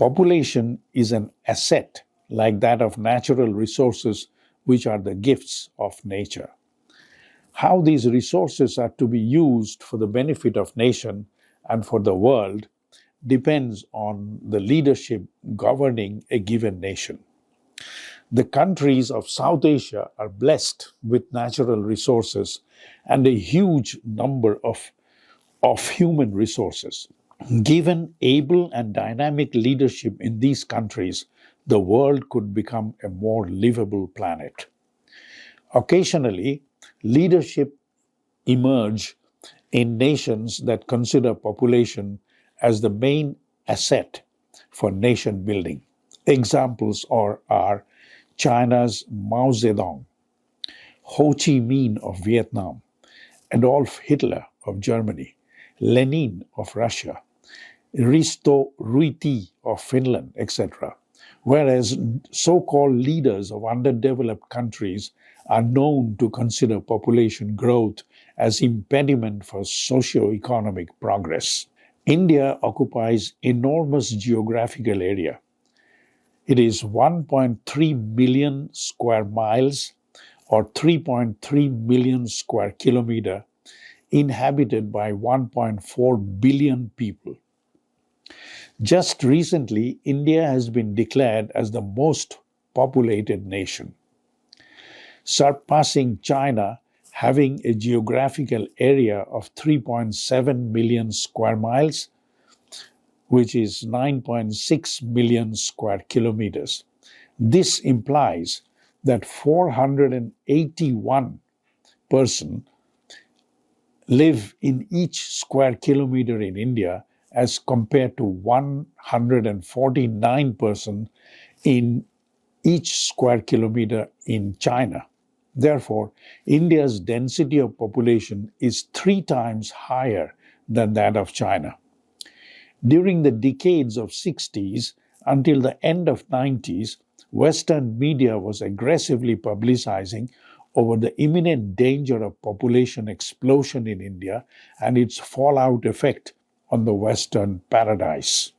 Population is an asset like that of natural resources, which are the gifts of nature. How these resources are to be used for the benefit of nation and for the world depends on the leadership governing a given nation. The countries of South Asia are blessed with natural resources and a huge number of human resources. Given able and dynamic leadership in these countries, the world could become a more livable planet. Occasionally, leadership emerge in nations that consider population as the main asset for nation building. Examples are China's Mao Zedong, Ho Chi Minh of Vietnam, Adolf Hitler of Germany, Lenin of Russia, Risto Ryti of Finland, etc. Whereas so-called leaders of underdeveloped countries are known to consider population growth as impediment for socioeconomic progress. India occupies enormous geographical area. It is 1.3 million square miles or 3.3 million square kilometer, inhabited by 1.4 billion people. Just recently, India has been declared as the most populated nation, surpassing China, having a geographical area of 3.7 million square miles, which is 9.6 million square kilometers. This implies that 481 persons live in each square kilometer in India as compared to 149 persons in each square kilometer in China. Therefore, India's density of population is 3 times higher than that of China. During the decades of 60s until the end of 90s, Western media was aggressively publicizing over the imminent danger of population explosion in India and its fallout effect on the Western paradise.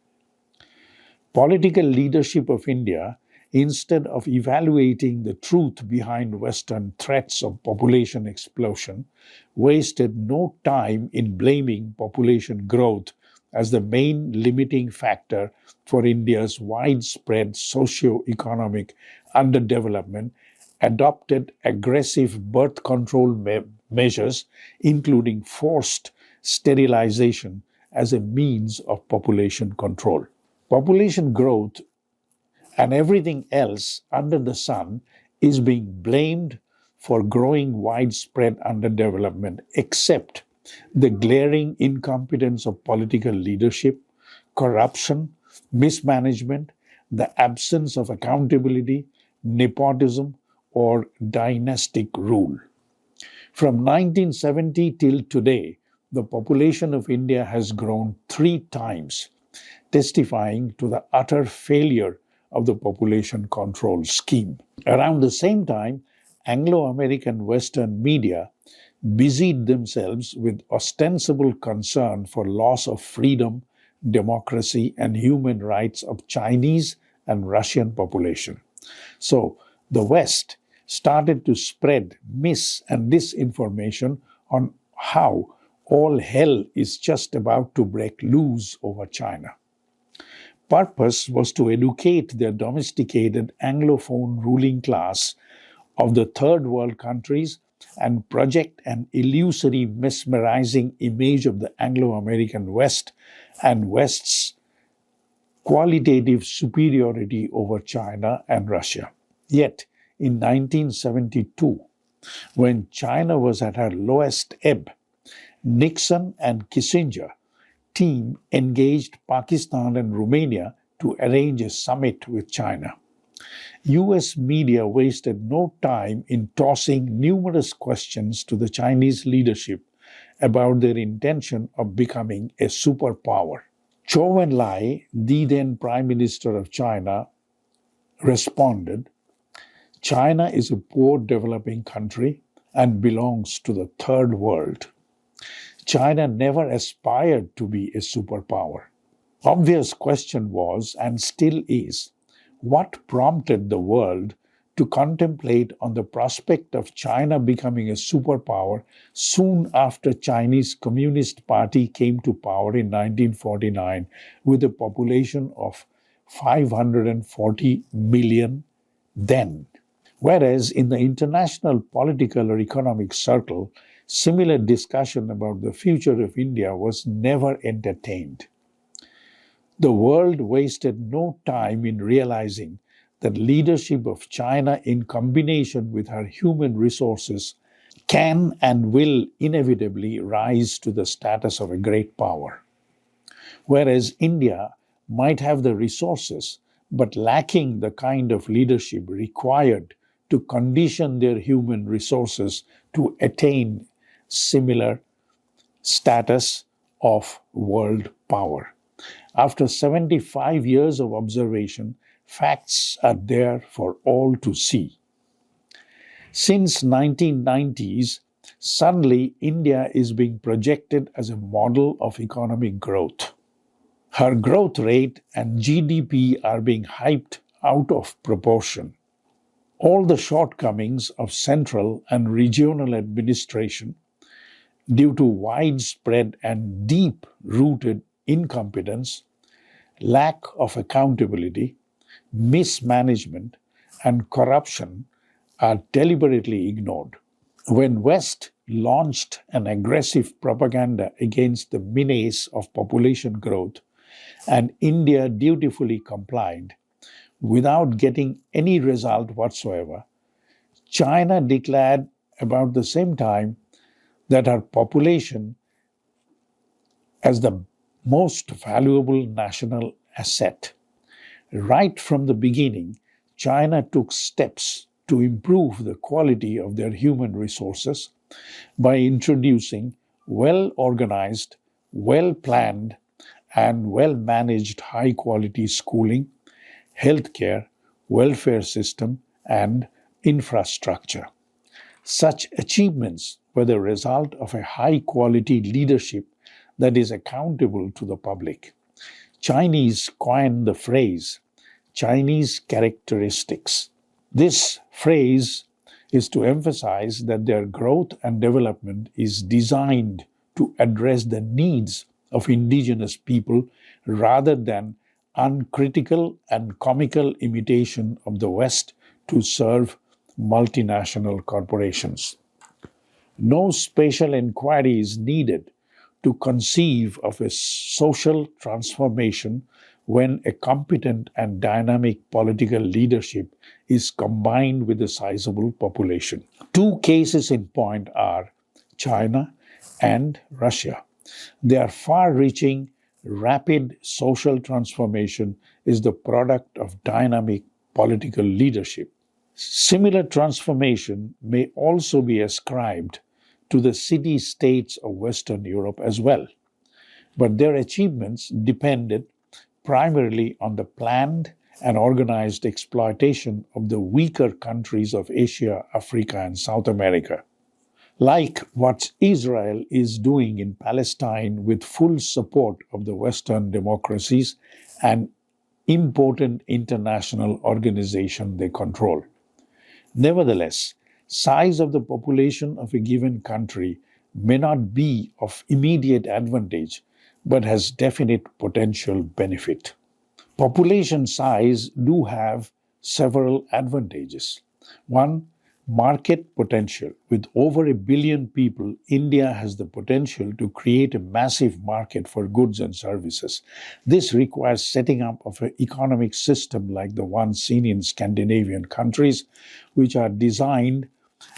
Political leadership of India, instead of evaluating the truth behind Western threats of population explosion, wasted no time in blaming population growth as the main limiting factor for India's widespread socio-economic underdevelopment, adopted aggressive birth control measures, including forced sterilization, as a means of population control. Population growth and everything else under the sun is being blamed for growing widespread underdevelopment, except the glaring incompetence of political leadership, corruption, mismanagement, the absence of accountability, nepotism, or dynastic rule. From 1970 till today, the population of India has grown 3 times, testifying to the utter failure of the population control scheme. Around the same time, Anglo-American Western media busied themselves with ostensible concern for loss of freedom, democracy, and human rights of Chinese and Russian population. So, the West started to spread mis- and disinformation on how all hell is just about to break loose over China. Purpose was to educate their domesticated Anglophone ruling class of the third world countries and project an illusory, mesmerizing image of the Anglo-American West and West's qualitative superiority over China and Russia. Yet, in 1972, when China was at her lowest ebb, Nixon and Kissinger team engaged Pakistan and Romania to arrange a summit with China. US media wasted no time in tossing numerous questions to the Chinese leadership about their intention of becoming a superpower. Zhou Enlai, the then Prime Minister of China, responded, "China is a poor developing country and belongs to the third world. China never aspired to be a superpower. Obvious question was, and still is, what prompted the world to contemplate on the prospect of China becoming a superpower soon after Chinese Communist Party came to power in 1949 with a population of 540 million then. Whereas in the international political or economic circle, similar discussion about the future of India was never entertained. The world wasted no time in realizing that leadership of China in combination with her human resources can and will inevitably rise to the status of a great power. Whereas India might have the resources but lacking the kind of leadership required to condition their human resources to attain similar status of world power. After 75 years of observation, facts are there for all to see. Since 1990s, suddenly India is being projected as a model of economic growth. Her growth rate and GDP are being hyped out of proportion. All the shortcomings of central and regional administration due to widespread and deep-rooted incompetence, lack of accountability, mismanagement, and corruption are deliberately ignored. When West launched an aggressive propaganda against the menace of population growth, and India dutifully complied without getting any result whatsoever, China declared about the same time that her population as the most valuable national asset. Right from the beginning, China took steps to improve the quality of their human resources by introducing well-organized, well-planned, and well-managed high-quality schooling, healthcare, welfare system, and infrastructure. Such achievements were the result of a high-quality leadership that is accountable to the public. Chinese coined the phrase, Chinese characteristics. This phrase is to emphasize that their growth and development is designed to address the needs of indigenous people rather than uncritical and comical imitation of the West to serve multinational corporations. No special inquiry is needed to conceive of a social transformation when a competent and dynamic political leadership is combined with a sizable population. Two cases in point are China and Russia. Their far-reaching, rapid social transformation is the product of dynamic political leadership. Similar transformation may also be ascribed to the city-states of Western Europe as well, but their achievements depended primarily on the planned and organized exploitation of the weaker countries of Asia, Africa, and South America. Like what Israel is doing in Palestine with full support of the Western democracies and important international organization they control. Nevertheless, size of the population of a given country may not be of immediate advantage, but has definite potential benefit. Population size do have several advantages. One, market potential. With over 1 billion people, India has the potential to create a massive market for goods and services. This requires setting up of an economic system like the one seen in Scandinavian countries, which are designed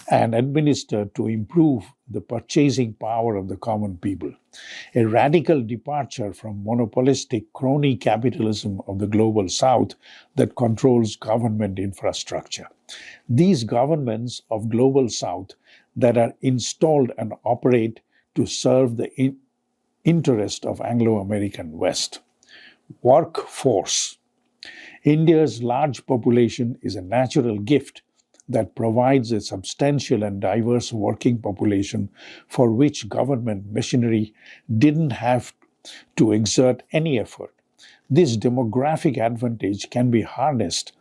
and administered to improve the purchasing power of the common people. A radical departure from monopolistic crony capitalism of the global south that controls government infrastructure. These governments of global south that are installed and operate to serve the interest of Anglo-American West. Workforce. India's large population is a natural gift that provides a substantial and diverse working population for which government machinery didn't have to exert any effort. This demographic advantage can be harnessed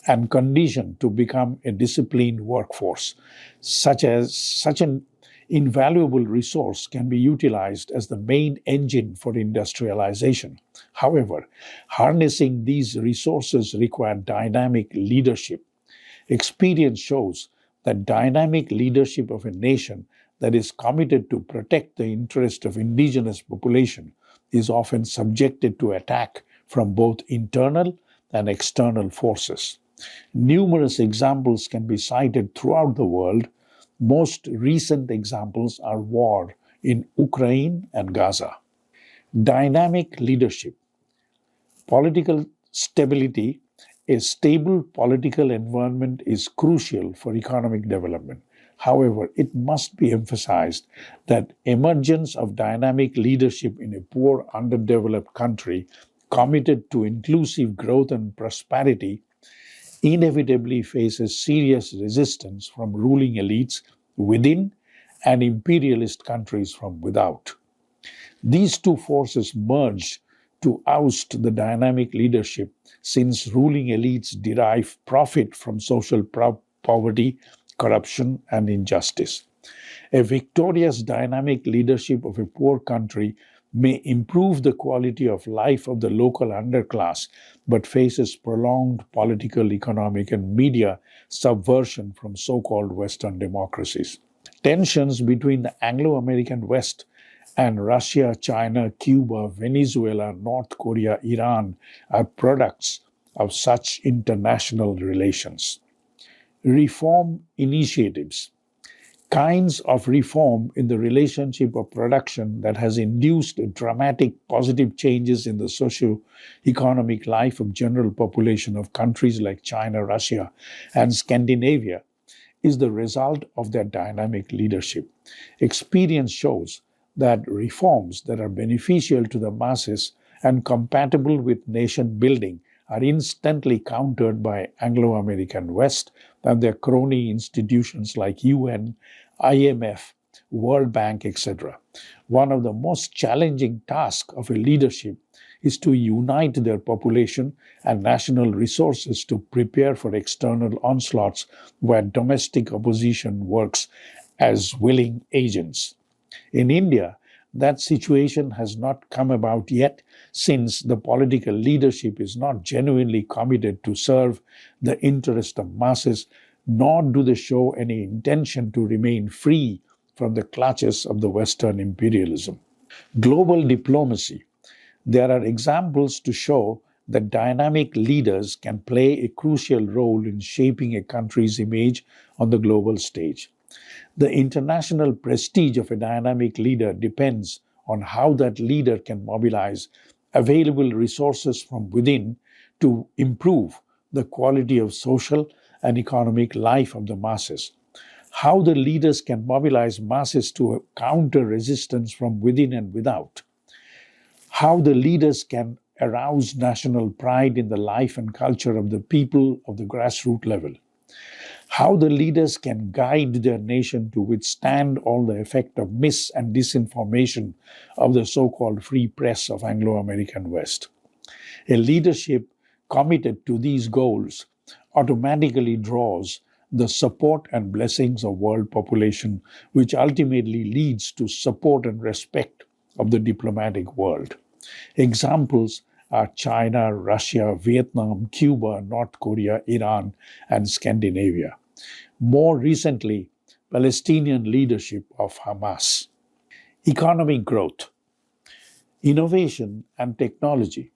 and conditioned to become a disciplined workforce. Such an invaluable resource can be utilized as the main engine for industrialization. However, harnessing these resources require dynamic leadership. Experience shows that dynamic leadership of a nation that is committed to protect the interest of indigenous population is often subjected to attack from both internal and external forces. Numerous examples can be cited throughout the world. Most recent examples are war in Ukraine and Gaza. Dynamic leadership. Political stability. A stable political environment is crucial for economic development. However, it must be emphasized that emergence of dynamic leadership in a poor, underdeveloped country committed to inclusive growth and prosperity inevitably faces serious resistance from ruling elites within and imperialist countries from without. These two forces merge to oust the dynamic leadership, since ruling elites derive profit from social poverty, corruption, and injustice. A victorious dynamic leadership of a poor country may improve the quality of life of the local underclass, but faces prolonged political, economic, and media subversion from so-called Western democracies. Tensions between the Anglo-American West and Russia, China, Cuba, Venezuela, North Korea, Iran are products of such international relations. Reform initiatives. Kinds of reform in the relationship of production that has induced dramatic positive changes in the socio-economic life of general population of countries like China, Russia, and Scandinavia is the result of their dynamic leadership. Experience shows that reforms that are beneficial to the masses and compatible with nation building are instantly countered by Anglo-American West and their crony institutions like UN, IMF, World Bank, etc. One of the most challenging tasks of a leadership is to unite their population and national resources to prepare for external onslaughts where domestic opposition works as willing agents. In India, that situation has not come about yet, since the political leadership is not genuinely committed to serve the interest of masses, nor do they show any intention to remain free from the clutches of the Western imperialism. Global diplomacy. There are examples to show that dynamic leaders can play a crucial role in shaping a country's image on the global stage. The international prestige of a dynamic leader depends on how that leader can mobilize available resources from within to improve the quality of social and economic life of the masses. How the leaders can mobilize masses to counter resistance from within and without. How the leaders can arouse national pride in the life and culture of the people of the grassroots level. How the leaders can guide their nation to withstand all the effect of mis and disinformation of the so-called free press of Anglo-American West. A leadership committed to these goals automatically draws the support and blessings of world population, which ultimately leads to support and respect of the diplomatic world. Examples are China, Russia, Vietnam, Cuba, North Korea, Iran, and Scandinavia. More recently, Palestinian leadership of Hamas. Economic growth, innovation, and technology.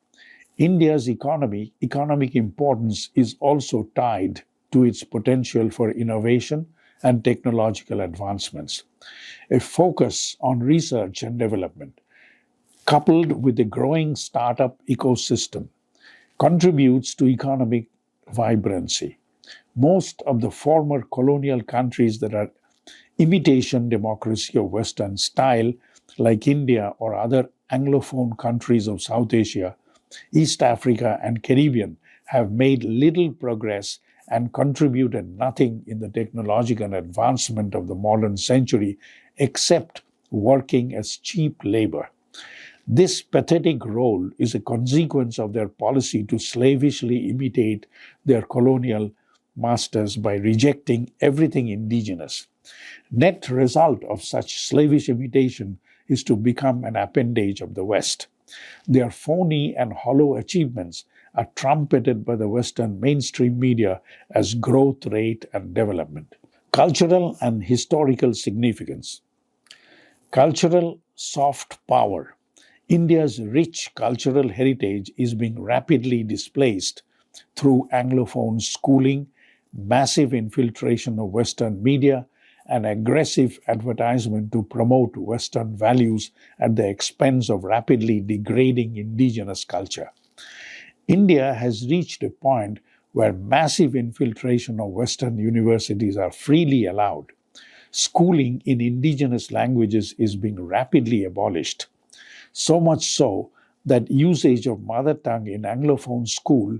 India's economic importance is also tied to its potential for innovation and technological advancements. A focus on research and development, coupled with a growing startup ecosystem, contributes to economic vibrancy. Most of the former colonial countries that are imitation democracy of Western style, like India or other Anglophone countries of South Asia, East Africa, and Caribbean, have made little progress and contributed nothing in the technological advancement of the modern century except working as cheap labor. This pathetic role is a consequence of their policy to slavishly imitate their colonial masters by rejecting everything indigenous. Net result of such slavish imitation is to become an appendage of the West. Their phony and hollow achievements are trumpeted by the Western mainstream media as growth rate and development. Cultural and historical significance. Cultural soft power. India's rich cultural heritage is being rapidly displaced through Anglophone schooling, massive infiltration of Western media, and aggressive advertisement to promote Western values at the expense of rapidly degrading indigenous culture. India has reached a point where massive infiltration of Western universities are freely allowed. Schooling in indigenous languages is being rapidly abolished, so much so that usage of mother tongue in Anglophone school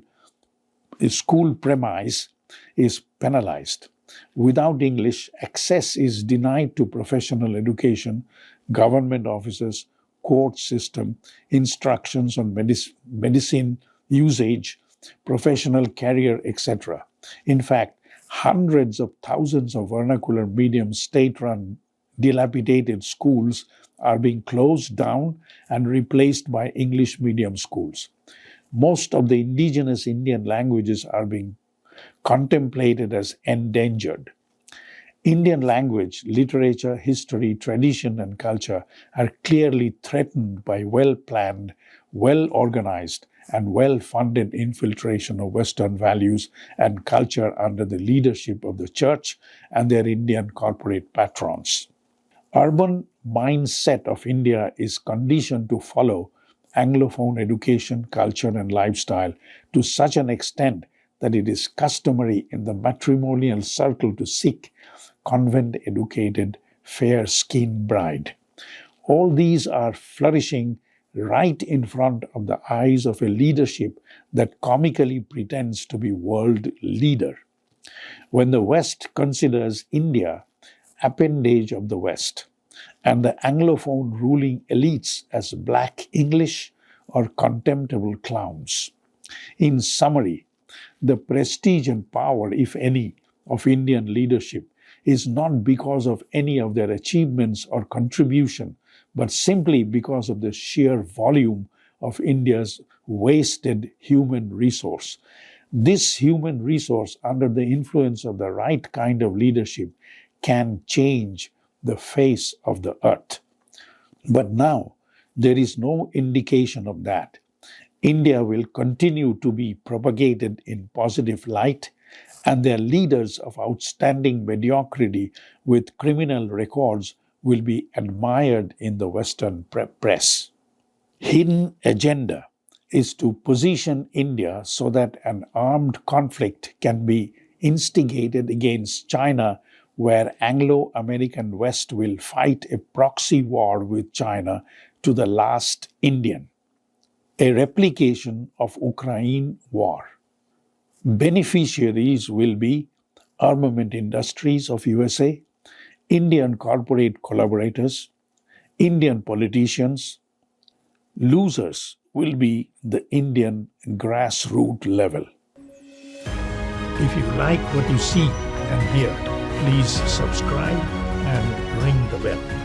premise is penalized. Without English, access is denied to professional education, government offices, court system, instructions on medicine usage, professional career, etc. In fact, hundreds of thousands of vernacular medium state-run dilapidated schools are being closed down and replaced by English medium schools. Most of the indigenous Indian languages are being contemplated as endangered. Indian language, literature, history, tradition, and culture are clearly threatened by well-planned, well-organized, and well-funded infiltration of Western values and culture under the leadership of the church and their Indian corporate patrons. Urban mindset of India is conditioned to follow Anglophone education, culture, and lifestyle to such an extent that it is customary in the matrimonial circle to seek convent-educated, fair-skinned bride. All these are flourishing right in front of the eyes of a leadership that comically pretends to be world leader. When the West considers India appendage of the West, and the Anglophone ruling elites as black English or contemptible clowns. In summary, the prestige and power, if any, of Indian leadership is not because of any of their achievements or contribution, but simply because of the sheer volume of India's wasted human resource. This human resource, under the influence of the right kind of leadership, can change the face of the earth. But now, there is no indication of that. India will continue to be propagated in positive light, and their leaders of outstanding mediocrity with criminal records will be admired in the Western press. Hidden agenda is to position India so that an armed conflict can be instigated against China, where Anglo-American West will fight a proxy war with China to the last Indian, a replication of Ukraine war. Beneficiaries will be armament industries of USA, Indian corporate collaborators, Indian politicians. Losers will be the Indian grassroots level. If you like what you see and hear, please subscribe and ring the bell.